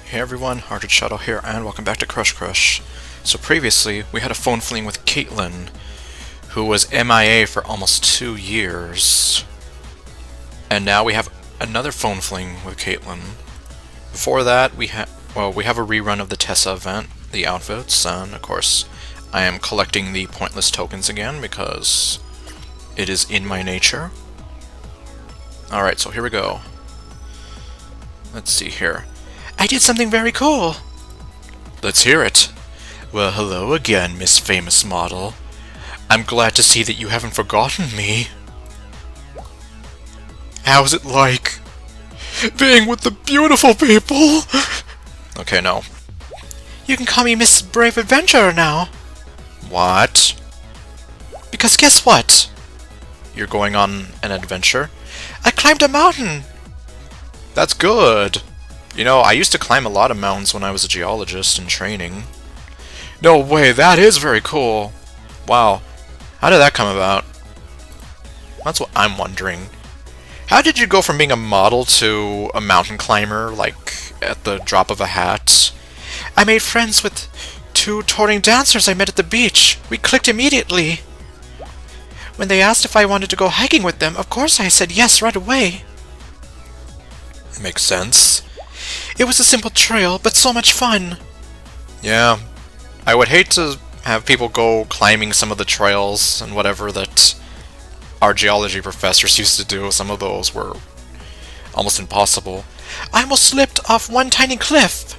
Hey everyone, ArdrethShadow here, and welcome back to Crush Crush. So previously, we had a phone fling with Caitlin, who was MIA for almost 2 years. And now we have another phone fling with Caitlin. Before that, we have a rerun of the Tessa event, the outfits, and of course, I am collecting the pointless tokens again because it is in my nature. Alright, so here we go. Let's see here. I did something very cool! Let's hear it. Well, hello again, Miss Famous Model. I'm glad to see that you haven't forgotten me. How's it like being with the beautiful people? Okay, no. You can call me Miss Brave Adventurer now. What? Because guess what? You're going on an adventure? I climbed a mountain! That's good. You know, I used to climb a lot of mountains when I was a geologist in training. No way, that is very cool! Wow, how did that come about? That's what I'm wondering. How did you go from being a model to a mountain climber, like, at the drop of a hat? I made friends with 2 touring dancers I met at the beach. We clicked immediately. When they asked if I wanted to go hiking with them, of course I said yes right away. Makes sense. It was a simple trail, but so much fun. Yeah, I would hate to have people go climbing some of the trails and whatever that our geology professors used to do. Some of those were almost impossible. I almost slipped off one tiny cliff.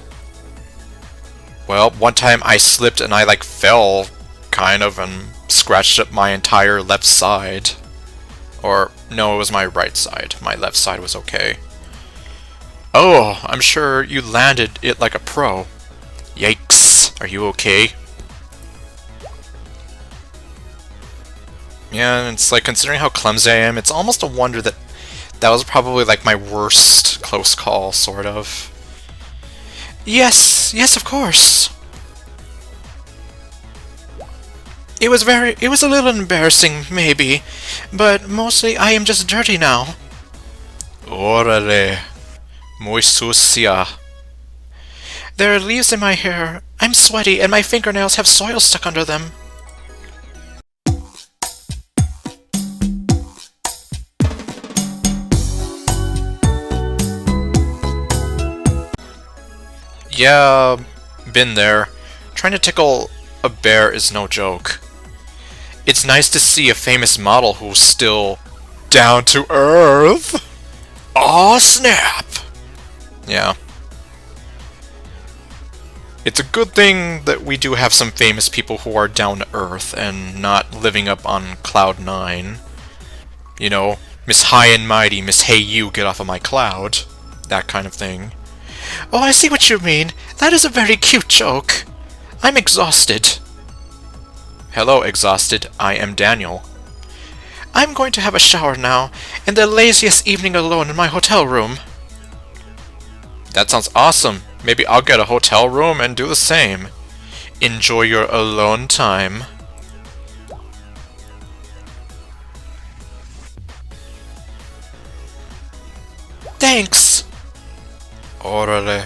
Well, one time I slipped and I fell, kind of, and scratched up my entire left side. Or, no, it was my right side. My left side was okay. Oh, I'm sure you landed it like a pro. Yikes. Are you okay? Yeah, it's like, considering how clumsy I am, it's almost a wonder that that was probably like my worst close call, sort of. Yes, of course. It was a little embarrassing, maybe, but mostly I am just dirty now. Orale. Muy sucia. There are leaves in my hair. I'm sweaty and my fingernails have soil stuck under them. Yeah, been there. Trying to tickle a bear is no joke. It's nice to see a famous model who's still down to earth. Aw, snap! Yeah. It's a good thing that we do have some famous people who are down to earth and not living up on Cloud 9. You know, Miss High and Mighty, Miss Hey You, get off of my cloud. That kind of thing. Oh, I see what you mean. That is a very cute joke. I'm exhausted. Hello, exhausted. I am Daniel. I'm going to have a shower now, and the laziest evening alone in my hotel room. That sounds awesome. Maybe I'll get a hotel room and do the same. Enjoy your alone time. Thanks! Orale.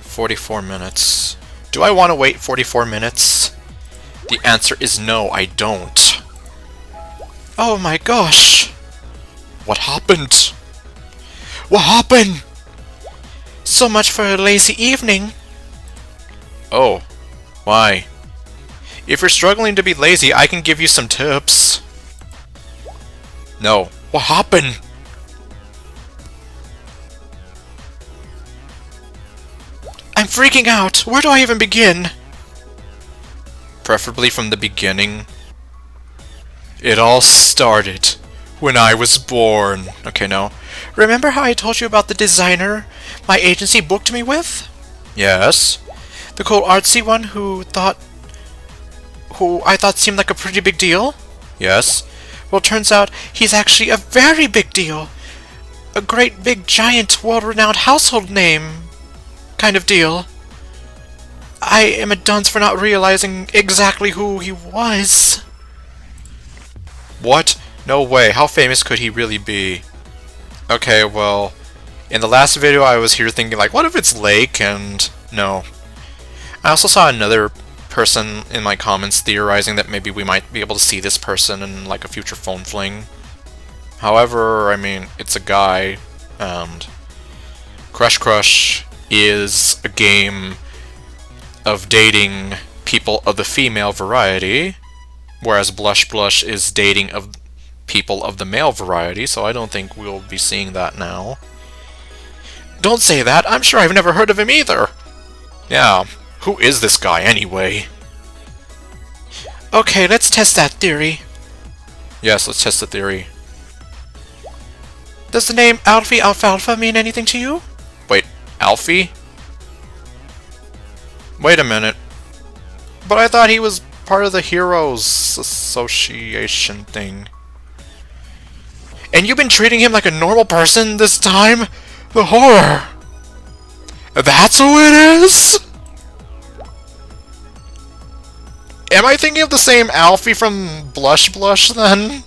44 minutes. Do I want to wait 44 minutes? The answer is no, I don't. Oh my gosh! What happened? What happened? So much for a lazy evening. Oh, why? If you're struggling to be lazy, I can give you some tips. No, what happened? I'm freaking out. Where do I even begin? Preferably from the beginning. It all started when I was born. Okay, no. Remember how I told you about the designer my agency booked me with? Yes. The cool artsy one who I thought seemed like a pretty big deal? Yes. Well, turns out he's actually a very big deal. A great big giant world-renowned household name kind of deal. I am a dunce for not realizing exactly who he was. What? No way. How famous could he really be? Okay, well, in the last video I was here thinking like, what if it's Lake? And no. I also saw another person in my comments theorizing that maybe we might be able to see this person in like a future phone fling. However, I mean, it's a guy, and Crush Crush is a game of dating people of the female variety, whereas Blush Blush is dating of people of the male variety, so I don't think we'll be seeing that now. Don't say that! I'm sure I've never heard of him either! Yeah, who is this guy anyway? Okay, let's test that theory. Yes, let's test the theory. Does the name Alfie Alfalfa mean anything to you? Wait, Alfie? Wait a minute. But I thought he was part of the Heroes Association thing. And you've been treating him like a normal person this time? The horror! That's who it is?! Am I thinking of the same Alfie from Blush Blush, then?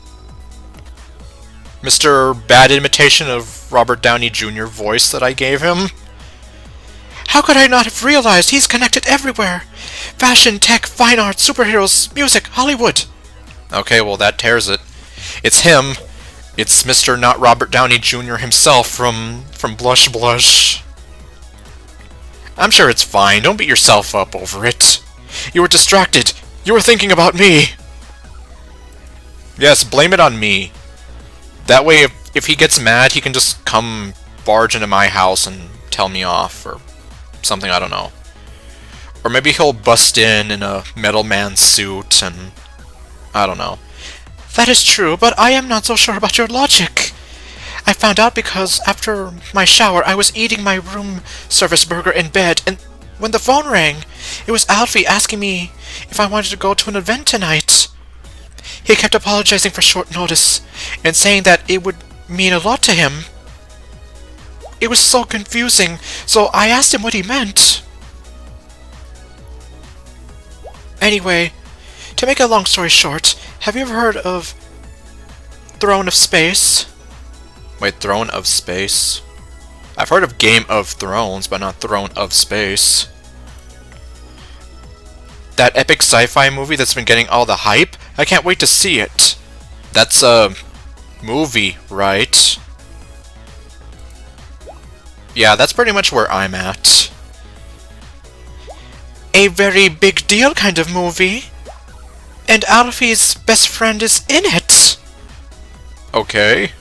Mr. Bad imitation of Robert Downey Jr. voice that I gave him? How could I not have realized he's connected everywhere? Fashion, tech, fine arts, superheroes, music, Hollywood. Okay, well that tears it. It's him. It's Mr. Not Robert Downey Jr. himself from Blush Blush. I'm sure it's fine. Don't beat yourself up over it. You were distracted. You were thinking about me. Yes, blame it on me. That way, if he gets mad, he can just come barge into my house and tell me off, or something, I don't know. Or maybe he'll bust in a Metal Man suit, and I don't know. That is true, but I am not so sure about your logic. I found out because after my shower, I was eating my room service burger in bed, and when the phone rang, it was Alfie asking me if I wanted to go to an event tonight. He kept apologizing for short notice, and saying that it would mean a lot to him. It was so confusing, so I asked him what he meant. Anyway, to make a long story short, have you ever heard of Throne of Space? Wait, Throne of Space? I've heard of Game of Thrones, but not Throne of Space. That epic sci-fi movie that's been getting all the hype? I can't wait to see it. That's a movie, right? Yeah, that's pretty much where I'm at. A very big deal kind of movie. And Alfie's best friend is in it. Okay.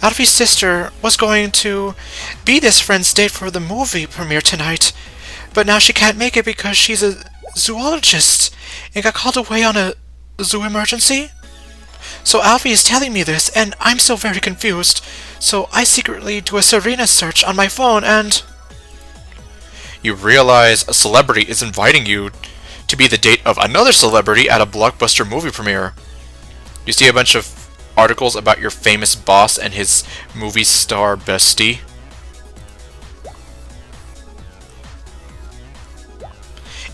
Alfie's sister was going to be this friend's date for the movie premiere tonight, but now she can't make it because she's a zoologist and got called away on a zoo emergency. So Alfie is telling me this, and I'm still very confused, so I secretly do a Serena search on my phone and... You realize a celebrity is inviting you to be the date of another celebrity at a blockbuster movie premiere. You see a bunch of articles about your famous boss and his movie star bestie.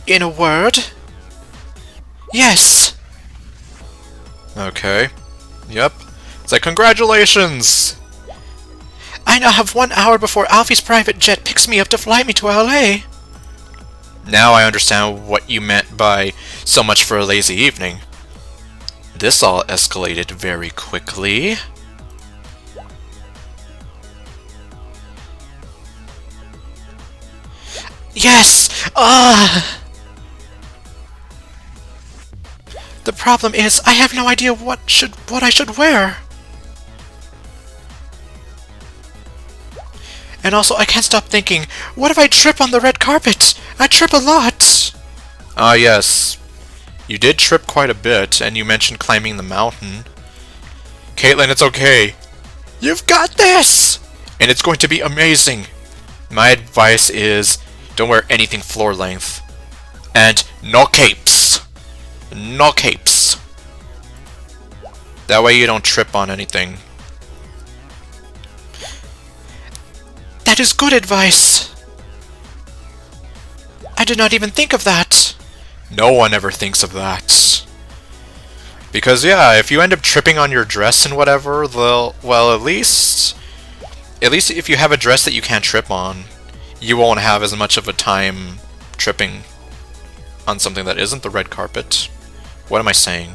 In a word? Yes! Okay. Yep. It's like, congratulations! I now have 1 hour before Alfie's private jet picks me up to fly me to LA. Now I understand what you meant by so much for a lazy evening. This all escalated very quickly. Yes! The problem is, I have no idea what I should wear. And also, I can't stop thinking, what if I trip on the red carpet? I trip a lot. Ah, yes. You did trip quite a bit, and you mentioned climbing the mountain. Caitlin, it's okay. You've got this! And it's going to be amazing. My advice is, don't wear anything floor length. And no capes. No capes. That way you don't trip on anything. That is good advice. I did not even think of that. No one ever thinks of that. Because yeah, if you end up tripping on your dress and whatever, well, at least if you have a dress that you can't trip on, you won't have as much of a time tripping on something that isn't the red carpet. What am I saying?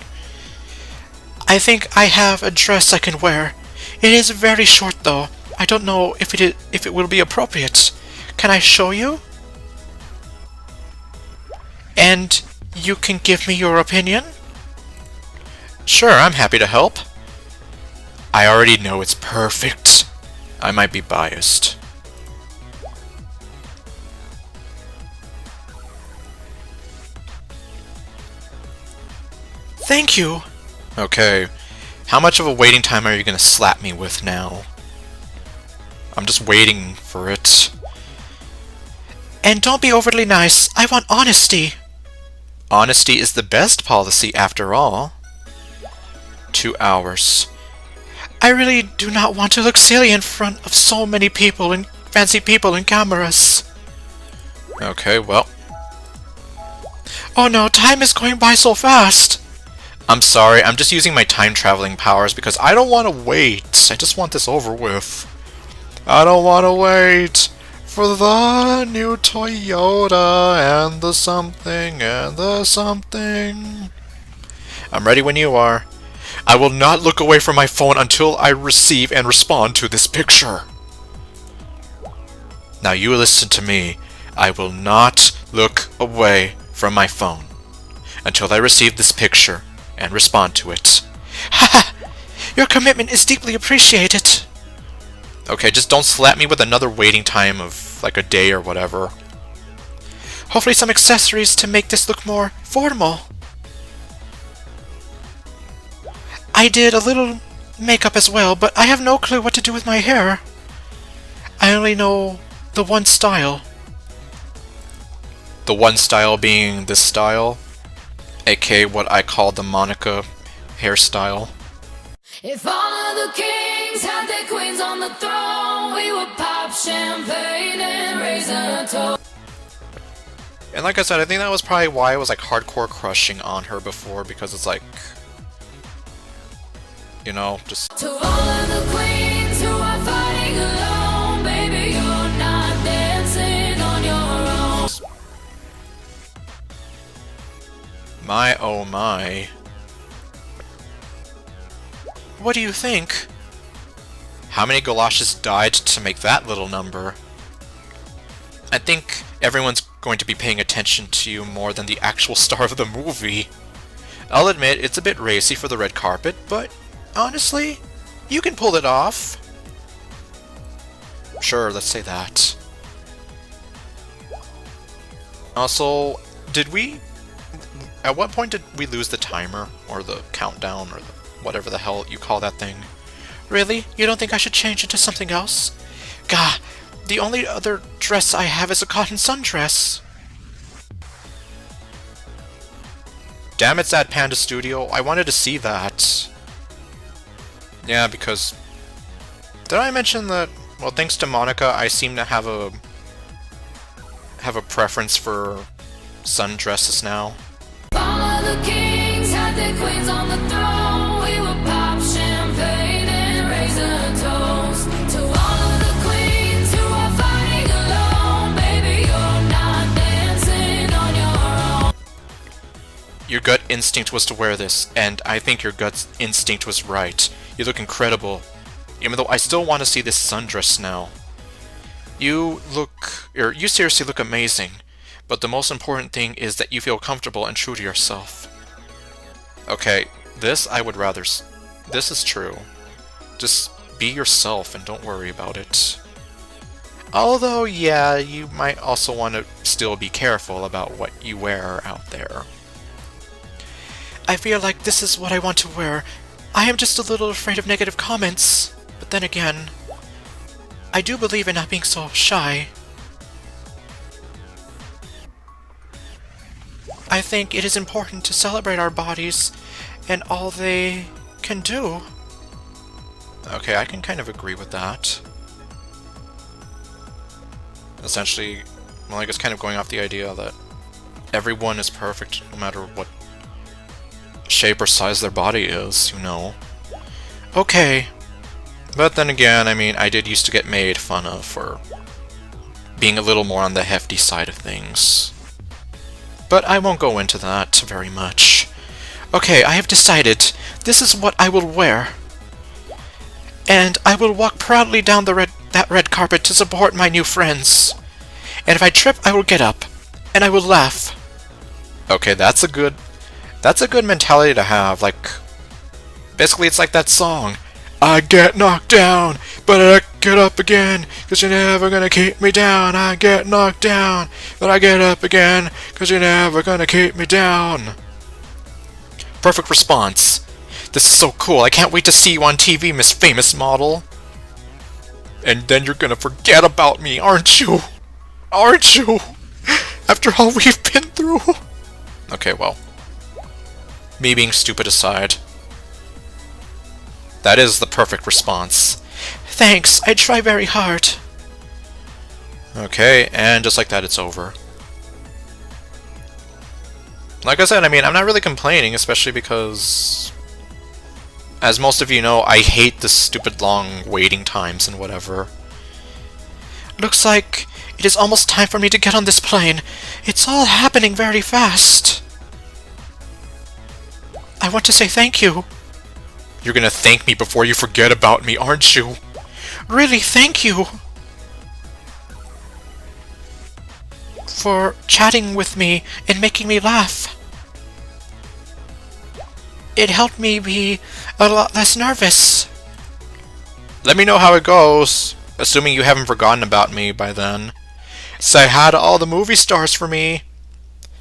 I think I have a dress I can wear. It is very short though. I don't know if it will be appropriate. Can I show you? And you can give me your opinion? Sure, I'm happy to help. I already know it's perfect. I might be biased. Thank you. Okay, how much of a waiting time are you gonna slap me with now? I'm just waiting for it. And don't be overly nice. I want honesty. Honesty is the best policy after all. 2 hours. I really do not want to look silly in front of so many people and fancy people and cameras. Okay, well. Oh no, time is going by so fast. I'm sorry, I'm just using my time-traveling powers because I don't want to wait. I just want this over with. I don't want to wait for the new Toyota and the something and the something. I'm ready when you are. I will not look away from my phone until I receive and respond to this picture. Now you listen to me. I will not look away from my phone until I receive this picture and respond to it. Ha! Your commitment is deeply appreciated. Okay, just don't slap me with another waiting time of like a day or whatever. Hopefully some accessories to make this look more formal. I did a little makeup as well, but I have no clue what to do with my hair. I only know the one style. The one style being this style, aka what I call the Monika hairstyle. If all of the kings had their queens on the throne, we would pop champagne and raise a toast. And like I said, I think that was probably why I was like hardcore crushing on her before, because it's like, you know, just... To all of the queens who are fighting alone, baby, you're not dancing on your own. My oh my. What do you think? How many galoshes died to make that little number? I think everyone's going to be paying attention to you more than the actual star of the movie. I'll admit, it's a bit racy for the red carpet, but honestly, you can pull it off. Sure, let's say that. Also, at what point did we lose the timer, or the countdown, or the whatever the hell you call that thing? Really? You don't think I should change it to something else? Gah, the only other dress I have is a cotton sundress. Damn, it's at Panda Studio. I wanted to see that. Yeah, because... Did I mention that, well, thanks to Monika, I seem to have a preference for sundresses now. All of the kings had their queens on the throne, we would pop champagne and raise a toast. To all of the queens who are fighting alone, baby, you're not dancing on your own. Your gut instinct was to wear this, and I think your gut instinct was right. You look incredible. Even though I still want to see this sundress now. You seriously look amazing. But the most important thing is that you feel comfortable and true to yourself. Okay, this I would rather... This is true. Just be yourself and don't worry about it. Although, yeah, you might also want to still be careful about what you wear out there. I feel like this is what I want to wear. I am just a little afraid of negative comments. But then again, I do believe in not being so shy. I think it is important to celebrate our bodies and all they can do. Okay, I can kind of agree with that. Essentially, Monika's kind of going off the idea that everyone is perfect no matter what shape or size their body is, you know. Okay. But then again, I mean, I did used to get made fun of for being a little more on the hefty side of things. But I won't go into that very much. Okay, I have decided this is what I will wear. And I will walk proudly down that red carpet to support my new friends. And if I trip, I will get up. And I will laugh. Okay, that's a good mentality to have. Like, basically it's like that song. I get knocked down, but I get up again, 'cause you're never gonna keep me down. I get knocked down, but I get up again, 'cause you're never gonna keep me down. Perfect response. This is so cool. I can't wait to see you on TV, Miss Famous Model. And then you're gonna forget about me, aren't you? Aren't you? After all we've been through. Okay, well. Me being stupid aside. That is the perfect response. Thanks, I try very hard. Okay, and just like that, it's over. Like I said, I mean, I'm not really complaining, especially because, as most of you know, I hate the stupid long waiting times and whatever. Looks like it is almost time for me to get on this plane. It's all happening very fast. I want to say thank you. You're gonna thank me before you forget about me, aren't you? Really, thank you. For chatting with me and making me laugh. It helped me be a lot less nervous. Let me know how it goes, assuming you haven't forgotten about me by then. Say hi to all the movie stars for me.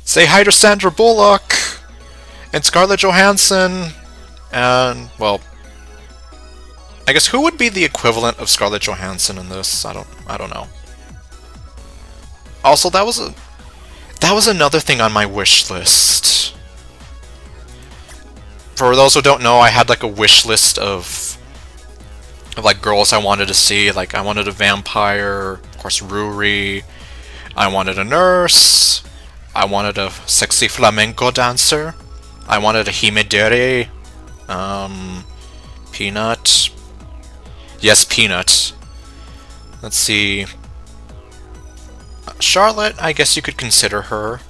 Say hi to Sandra Bullock and Scarlett Johansson. And, well, I guess who would be the equivalent of Scarlett Johansson in this? I don't know. Also, that was another thing on my wish list. For those who don't know, I had like a wish list of like girls I wanted to see. Like I wanted a vampire, of course Ruri. I wanted a nurse. I wanted a sexy flamenco dancer. I wanted a himedere. Peanut. Yes, Peanut. Let's see. Charlotte, I guess you could consider her.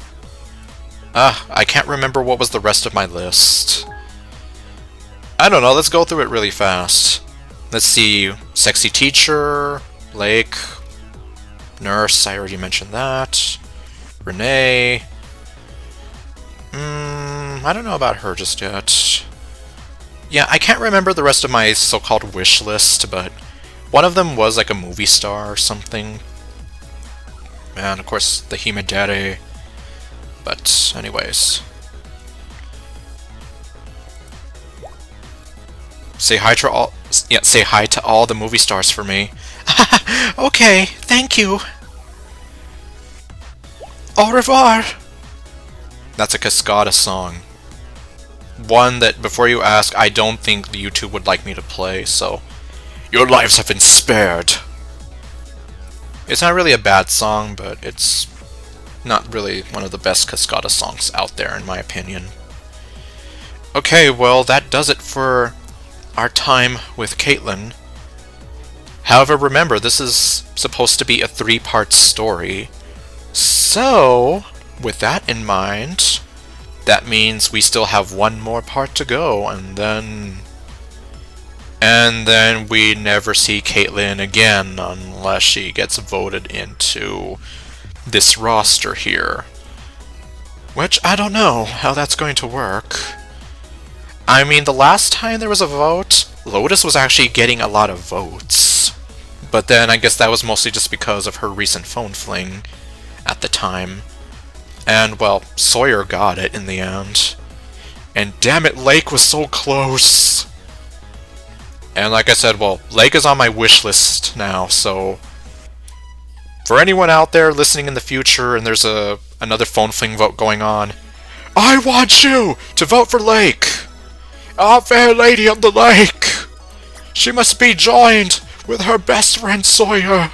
I can't remember what was the rest of my list. I don't know, let's go through it really fast. Let's see. Sexy teacher. Lake. Nurse, I already mentioned that. Renee. I don't know about her just yet. Yeah, I can't remember the rest of my so-called wish list, but one of them was like a movie star or something. And of course, the himedere. But anyways. Say hi to all. Yeah, say hi to all the movie stars for me. Okay, thank you. Au revoir. That's a Cascada song. One that, before you ask, I don't think YouTube would like me to play, so your lives have been spared. It's not really a bad song, but it's not really one of the best Cascada songs out there, in my opinion. Okay, well, that does it for our time with Caitlyn. However, remember, this is supposed to be a 3-part story. So, with that in mind, that means we still have one more part to go, and then we never see Caitlyn again unless she gets voted into this roster here. Which, I don't know how that's going to work. I mean, the last time there was a vote, Lotus was actually getting a lot of votes. But then I guess that was mostly just because of her recent phone fling at the time. And, well, Sawyer got it in the end. And damn it, Lake was so close! And like I said, well, Lake is on my wish list now, so for anyone out there listening in the future and there's another phone fling vote going on, I want you to vote for Lake! Our fair lady of the lake! She must be joined with her best friend Sawyer!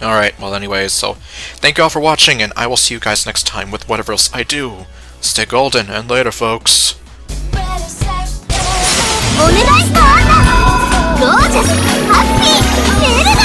Alright, well anyways, so thank you all for watching, and I will see you guys next time with whatever else I do. Stay golden, and later, folks. お願いしますゴージャスハッピーエルダ